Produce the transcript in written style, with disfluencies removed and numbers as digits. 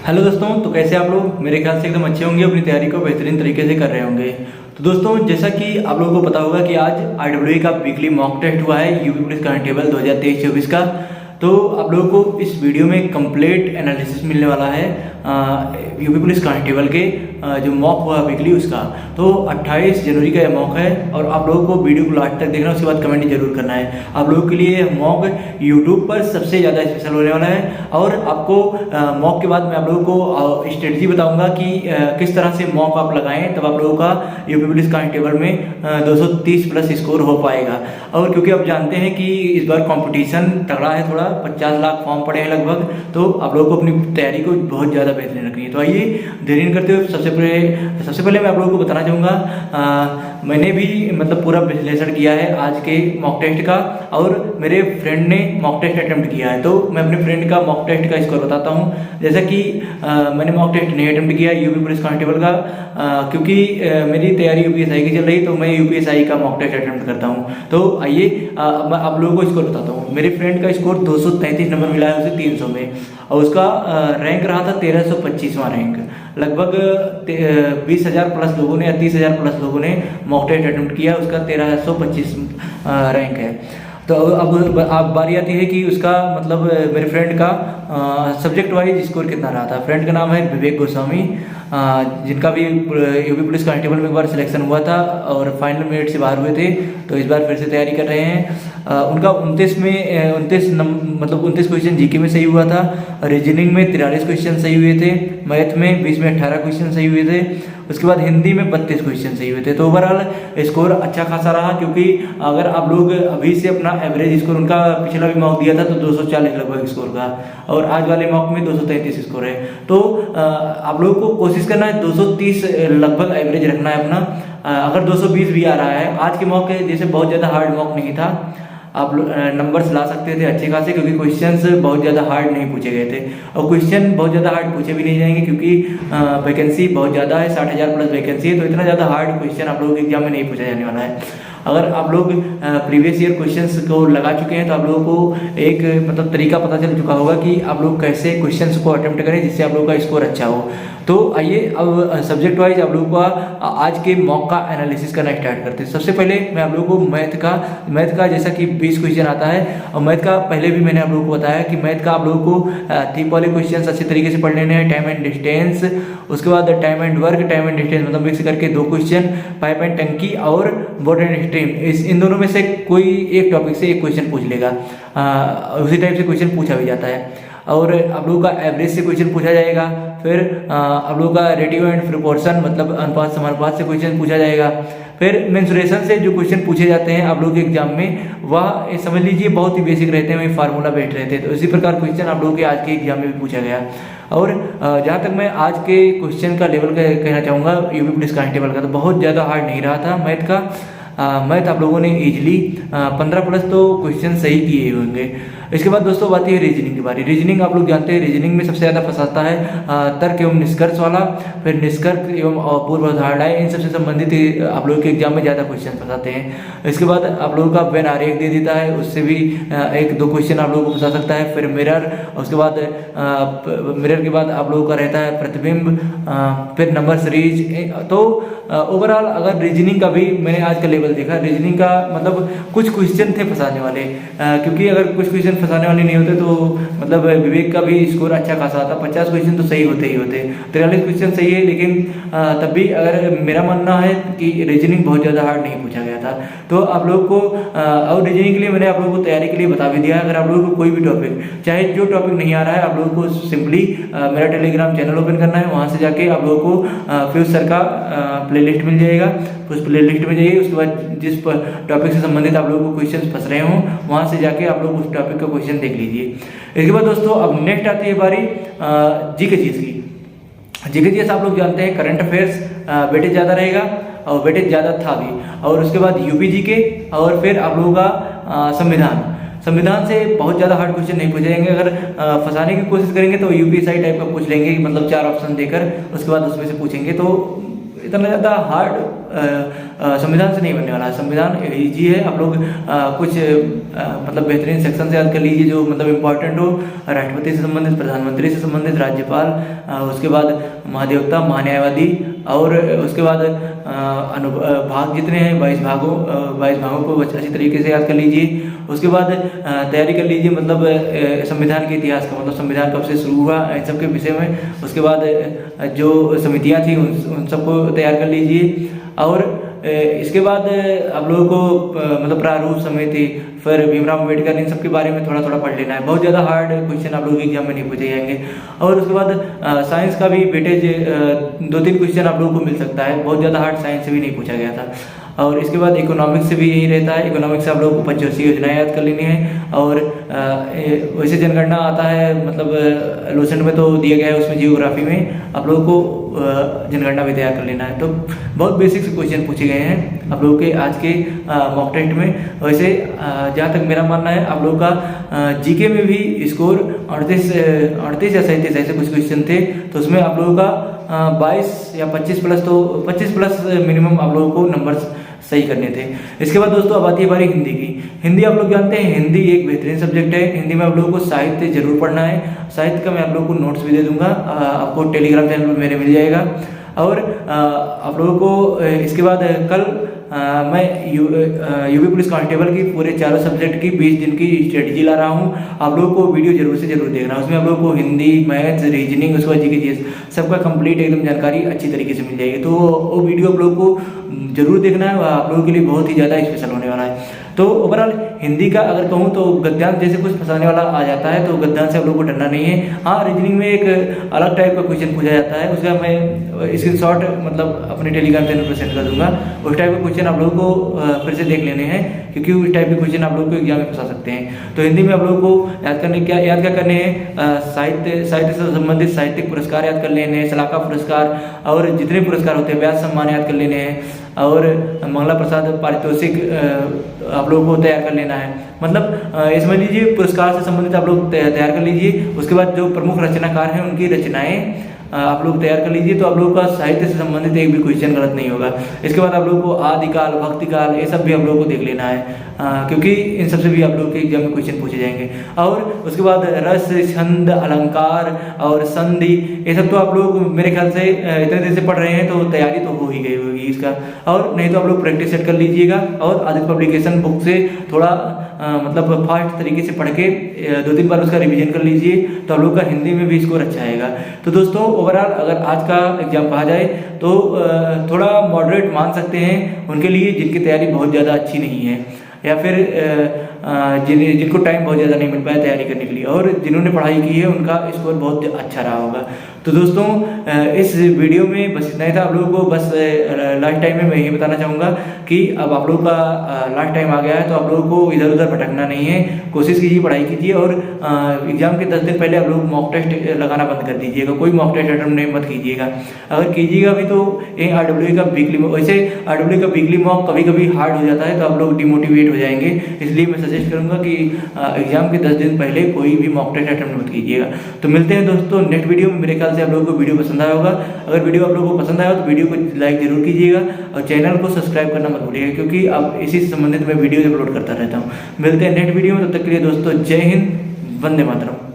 Hello दोस्तों, तो कैसे आप लोग? मेरे ख्याल से एकदम अच्छे होंगे, अपनी तैयारी को बेहतरीन तरीके से कर रहे होंगे। तो दोस्तों, जैसा कि आप लोगों को पता होगा कि आज आरडब्ल्यूई का वीकली मॉक टेस्ट हुआ है, यूपी पुलिस कांस्टेबल 2023-24 का। तो आप लोगों को इस वीडियो में कंप्लीट एनालिसिस मिलने वाला है यूपी पुलिस कांस्टेबल के जो मॉक हुआ वीकली उसका। तो 28 जनवरी का यह मॉक है और आप लोगों को वीडियो को लास्ट तक देखना, उसके बाद कमेंट जरूर करना है। आप लोगों के लिए मॉक यूट्यूब पर सबसे ज़्यादा स्पेशल होने वाला है। और आपको मॉक के बाद मैं आप लोगों को स्ट्रेटजी बताऊंगा कि किस तरह से मॉक आप लगाएं, तब आप लोगों का यूपी पुलिस कांस्टेबल में 230 प्लस स्कोर हो पाएगा। और क्योंकि आप जानते हैं कि इस बार कंपटीशन तगड़ा है, थोड़ा 50 लाख फॉर्म पड़े हैं लगभग, तो आप लोगों को अपनी तैयारी को बहुत ज़्यादा बेहतरीन रखनी है। तो आइए देरी नहीं करते हुए सबसे पहले मैं आप लोगों को बताना चाहूँगा, मैंने भी मतलब पूरा विश्लेषण किया है आज के मॉक टेस्ट का, और मेरे फ्रेंड ने मॉक टेस्ट अटेम्प्ट किया है। तो मैं अपने फ्रेंड का मॉक टेस्ट का स्कोर बताता हूँ। जैसा कि मैंने मॉक टेस्ट नहीं अटेम्प्ट किया यूपी पुलिस कांस्टेबल का, क्योंकि मेरी तैयारी यूपीएसआई की चल रही, तो मैं यूपीएसआई का मॉक टेस्ट अटेम्प्ट करता हूँ। तो आइए मैं आप लोगों को स्कोर बताता हूँ। मेरे फ्रेंड का स्कोर 233 नंबर मिला है उसे 300 में, और उसका रैंक रहा था 1325वां रैंक। लगभग 20,000 प्लस लोगों ने या 30,000 प्लस लोगों ने मॉक टेस्ट अटेम्प्ट किया, उसका 1325 रैंक है। तो अब बारी आती है कि उसका मतलब मेरे फ्रेंड का सब्जेक्ट वाइज स्कोर कितना रहा था। फ्रेंड का नाम है विवेक गोस्वामी, जिनका भी यूपी पुलिस कांस्टेबल में एक बार सिलेक्शन हुआ था और फाइनल मेरिट से बाहर हुए थे, तो इस बार फिर से तैयारी कर रहे हैं। उनका 29 क्वेश्चन जीके में सही हुआ था, रीजनिंग में 43 क्वेश्चन सही हुए थे, मैथ में 20 में 18 क्वेश्चन सही हुए थे, उसके बाद हिंदी में 32 क्वेश्चन सही हुए थे। तो ओवरऑल स्कोर अच्छा खासा रहा, क्योंकि अगर आप लोग अभी से अपना एवरेज स्कोर, उनका पिछला भी मॉक दिया था तो 240 लगभग स्कोर का, और आज वाले मॉक में 233 स्कोर है। तो आप लोगों को कोशिश करना है 230 लगभग एवरेज रखना है अपना। अगर 220 भी आ रहा है, आज के मॉक जैसे बहुत ज़्यादा हार्ड मॉक नहीं था, आप नंबर्स ला सकते थे अच्छे खासे, क्योंकि क्वेश्चंस बहुत ज़्यादा हार्ड नहीं पूछे गए थे, और क्वेश्चन बहुत ज़्यादा हार्ड पूछे भी नहीं जाएंगे, क्योंकि वैकेंसी बहुत ज़्यादा है, 60,000 प्लस वैकेंसी है। तो इतना ज़्यादा हार्ड क्वेश्चन आप लोगों के एग्जाम में नहीं पूछा जाने वाला है। अगर आप लोग प्रीवियस ईयर क्वेश्चंस को लगा चुके हैं, तो आप लोगों को एक मतलब तरीका पता चल चुका होगा कि आप लोग कैसे क्वेश्चंस को अटेम्प्ट करें जिससे आप लोगों का स्कोर अच्छा हो। तो आइए अब सब्जेक्ट वाइज आप लोगों का आज के मॉक का एनालिसिस करना स्टार्ट करते हैं। सबसे पहले मैं आप लोगों को मैथ का जैसा कि 20 क्वेश्चन आता है, और मैथ का पहले भी मैंने आप लोगों को बताया कि मैथ का आप लोगों को थीप वाले क्वेश्चन अच्छे तरीके से पढ़ लेने हैं। टाइम एंड डिस्टेंस, उसके बाद time and work, time and distance मतलब मिक्स करके 2 क्वेश्चन, पाइप एंड टंकी और बोट एंड स्ट्रीम, इन दोनों में से कोई एक टॉपिक से एक क्वेश्चन पूछ लेगा। उसी टाइप से क्वेश्चन पूछा भी जाता है। और आप लोगों का एवरेज से क्वेश्चन पूछा जाएगा। फिर आप लोगों का रेटियो एंड प्रोपोर्शन मतलब अनुपात समानुपात से क्वेश्चन पूछा जाएगा। फिर मेंसुरेशन से जो क्वेश्चन पूछे जाते हैं आप लोगों के एग्जाम में, वह समझ लीजिए बहुत ही बेसिक रहते हैं, वही फार्मूला बेस्ड रहते हैं। तो इसी प्रकार क्वेश्चन आप लोगों के आज के एग्जाम में भी पूछा गया। और जहाँ तक मैं आज के क्वेश्चन का लेवल का कहना चाहूँगा यूपी पुलिस कांस्टेबल का, तो बहुत ज़्यादा हार्ड नहीं रहा था मैथ का। मैथ आप लोगों ने इजीली 15 प्लस तो क्वेश्चन सही किए होंगे। इसके बाद दोस्तों बात है रीजनिंग की बारी। रीजनिंग आप लोग जानते हैं, रीजनिंग में सबसे ज़्यादा फंसाता है तर्क एवं निष्कर्ष वाला, फिर निष्कर्ष एवं पूर्व धारणाएं, इन सबसे संबंधित आप लोगों के एग्जाम में ज़्यादा क्वेश्चन फंसाते हैं। इसके बाद आप लोगों का वेन आरेख दे देता है, उससे भी 1-2 क्वेश्चन आप लोगों को फंसा सकता है। फिर मिरर, उसके बाद मिरर के बाद आप लोगों का रहता है प्रतिबिंब, फिर नंबर सीरीज। तो ओवरऑल अगर रीजनिंग का भी मैंने आज का लेवल देखा, रीजनिंग का मतलब कुछ क्वेश्चन थे फंसाने वाले, क्योंकि अगर कुछ क्वेश्चन फंसाने वाले नहीं होते तो मतलब विवेक का भी स्कोर अच्छा खासा आता। 50 क्वेश्चन तो सही होते ही होते, 43 क्वेश्चन सही है, लेकिन तब भी अगर मेरा मानना है कि रीजनिंग बहुत ज़्यादा हार्ड नहीं पूछा गया था। तो आप लोग को और रीजनिंग के लिए मैंने आप लोगों को तैयारी के लिए बता भी दिया है। अगर आप लोगों को कोई भी टॉपिक, चाहे जो टॉपिक नहीं आ रहा है, आप लोगों को सिंपली मेरा टेलीग्राम चैनल ओपन करना है, वहाँ से जाके आप लोगों को फ्यूज सर का प्लेलिस्ट मिल जाएगा, उस प्लेलिस्ट में जाइए। उसके बाद जिस टॉपिक से संबंधित आप लोगों को क्वेश्चन फंस रहे हों, वहाँ से जाके आप लोग उस टॉपिक का क्वेश्चन देख लीजिए। इसके बाद दोस्तों अब नेक्स्ट आती है बारी जीके चीज़ की। जीके चीज़ आप लोग जानते हैं करंट अफेयर्स वेटेज ज़्यादा रहेगा, और वेटेज ज़्यादा था भी। और उसके बाद यूपी जीके, और फिर आप लोगों का संविधान से बहुत ज़्यादा हार्ड क्वेश्चन नहीं पूछे जाएंगे। अगर फंसाने की कोशिश करेंगे तो यूपीएसआई टाइप का पूछ लेंगे, मतलब 4 ऑप्शन देकर, उसके बाद उसमें से पूछेंगे। तो इतना ज़्यादा हार्ड संविधान से नहीं बनने वाला है। संविधान इजी है, आप लोग कुछ मतलब बेहतरीन सेक्शन से याद कर लीजिए जो मतलब इम्पोर्टेंट हो। राष्ट्रपति से संबंधित, प्रधानमंत्री से संबंधित, राज्यपाल, उसके बाद महाधिवक्ता, महान्यायवादी, और उसके बाद भाग जितने हैं 22 भागों को अच्छी तरीके से याद कर लीजिए। उसके बाद तैयारी कर लीजिए मतलब संविधान के इतिहास का, मतलब संविधान कब से शुरू हुआ इन सब के विषय में। उसके बाद जो समितियां थी उन सबको तैयार कर लीजिए। और इसके बाद आप लोगों को मतलब प्रारूप समिति, फिर भीमराव अम्बेडकर, इन सब के बारे में थोड़ा थोड़ा पढ़ लेना है। बहुत ज़्यादा हार्ड क्वेश्चन आप लोगों के एग्जाम में नहीं पूछे जाएंगे। और उसके बाद साइंस का भी वेटेज 2-3 क्वेश्चन आप लोगों को मिल सकता है, बहुत ज़्यादा हार्ड साइंस से भी नहीं पूछा गया था। और इसके बाद इकोनॉमिक्स से भी यही रहता है, इकोनॉमिक्स से आप लोगों को पंचवर्षीय योजनाएं याद कर लेनी है। और वैसे जनगणना आता है, मतलब लोसेंट में तो दिया गया है, उसमें जियोग्राफी में आप लोगों को जनगणना भी तैयार कर लेना है। तो बहुत बेसिक से क्वेश्चन पूछे गए हैं आप लोगों के आज के मॉक टेस्ट में। वैसे जहाँ तक मेरा मानना है आप लोगों का जीके में भी स्कोर 38 या 37 ऐसे कुछ क्वेश्चन थे, तो उसमें आप लोगों का 22 या 25 प्लस, तो 25 प्लस मिनिमम आप लोगों को नंबर्स सही करने थे। इसके बाद दोस्तों अब आती है हमारी हिंदी की। हिंदी आप लोग जानते हैं, हिंदी एक बेहतरीन सब्जेक्ट है। हिंदी में आप लोगों को साहित्य जरूर पढ़ना है। साहित्य का मैं आप लोगों को नोट्स भी दे दूंगा, आपको टेलीग्राम चैनल पर मेरे मिल जाएगा। और आप लोगों को इसके बाद कल मैं यूपी पुलिस कांस्टेबल की पूरे चारों सब्जेक्ट की 20 दिन की स्ट्रेटजी ला रहा हूँ। आप लोगों को वीडियो जरूर से जरूर देखना है। उसमें आप लोगों को हिंदी, मैथ्स, रीजनिंग, उसके बाद जीके जीएस सबका कंप्लीट एकदम जानकारी अच्छी तरीके से मिल जाएगी। तो वो वीडियो आप लोगों को जरूर देखना है, आप लोगों के लिए बहुत ही ज़्यादा स्पेशल होने वाला है। तो ओवरऑल हिंदी का अगर कहूँ तो गद्यांश जैसे कुछ फंसाने वाला आ जाता है, तो गद्यांश से आप लोगों को डरना नहीं है। हाँ, रीजनिंग में एक अलग टाइप का क्वेश्चन पूछा जाता है, उसका मैं स्क्रीनशॉट मतलब अपने टेलीग्राम चैनल पर सेंड कर दूंगा। उस टाइप का क्वेश्चन आप लोगों को फिर से देख लेने हैं, क्योंकि उस टाइप के क्वेश्चन आप लोगों को एग्जाम में फंसा सकते हैं। तो हिंदी में आप लोगों को याद क्या करने हैं, साहित्य से संबंधित साहित्यिक पुरस्कार याद कर लेने हैं, सलाका पुरस्कार और जितने पुरस्कार होते हैं, व्यास सम्मान याद कर लेने हैं, और मंगला प्रसाद पारितोषिक आप लोगों को तैयार कर लेना है। मतलब ये समझ लीजिए पुरस्कार से संबंधित आप लोग तैयार कर लीजिए। उसके बाद जो प्रमुख रचनाकार हैं उनकी रचनाएं आप लोग तैयार कर लीजिए, तो आप लोगों का साहित्य से संबंधित एक भी क्वेश्चन गलत नहीं होगा। इसके बाद आप लोगों को आदिकाल, भक्तिकाल, ये सब भी आप लोगों को देख लेना है, क्योंकि इन सबसे भी आप लोगों के एग्जाम में क्वेश्चन पूछे जाएंगे। और उसके बाद रस, छंद, अलंकार और संधि, ये सब तो आप लोग मेरे ख्याल से इतने दिन से पढ़ रहे हैं, तो तैयारी तो हो ही गई होगी इसका। और नहीं तो आप लोग प्रैक्टिस सेट कर लीजिएगा, और आदित्य पब्लिकेशन बुक से थोड़ा मतलब फास्ट तरीके से पढ़ के 2-3 बार उसका रिवीजन कर लीजिए, तो आप लोग का हिंदी में भी स्कोर अच्छा आएगा। तो दोस्तों ओवरऑल अगर आज का एग्जाम कहा जाए तो थोड़ा मॉडरेट मान सकते हैं उनके लिए जिनकी तैयारी बहुत ज़्यादा अच्छी नहीं है, या फिर जिनको टाइम बहुत ज़्यादा नहीं मिल पाया तैयारी करने के लिए, और जिन्होंने पढ़ाई की है उनका स्कोर बहुत अच्छा रहा होगा। तो दोस्तों इस वीडियो में बस इतना ही था। आप लोगों को बस लास्ट टाइम में मैं ये बताना चाहूँगा कि अब आप लोगों का लास्ट टाइम आ गया है, तो आप लोगों को इधर उधर भटकना नहीं है। कोशिश कीजिए, पढ़ाई कीजिए, और एग्जाम के 10 दिन पहले आप लोग मॉक टेस्ट लगाना बंद कर दीजिएगा। कोई मॉक टेस्ट अटेम्प्ट नहीं मत कीजिएगा। अगर कीजिएगा भी तो RWA का वीकली, वैसे RWA का वीकली मॉक कभी कभी हार्ड हो जाता है, तो आप लोग डिमोटिवेट हो जाएंगे। इसलिए मैं सजेस्ट करूँगा कि एग्जाम के 10 दिन पहले कोई भी मॉक टेस्ट अटेम्प्ट मत कीजिएगा। तो मिलते हैं दोस्तों नेक्स्ट वीडियो में। मेरे ख्याल से आप लोगों को वीडियो पसंद आया होगा। अगर वीडियो आप लोगों को पसंद आया हो तो वीडियो को लाइक जरूर कीजिएगा, और चैनल को सब्सक्राइब करना मत भूलिएगा, क्योंकि अब इसी से संबंधित मैं वीडियो अपलोड करता रहता हूँ। मिलते हैं नेक्स्ट वीडियो में, तब तक के लिए दोस्तों जय हिंद, वंदे मातरम।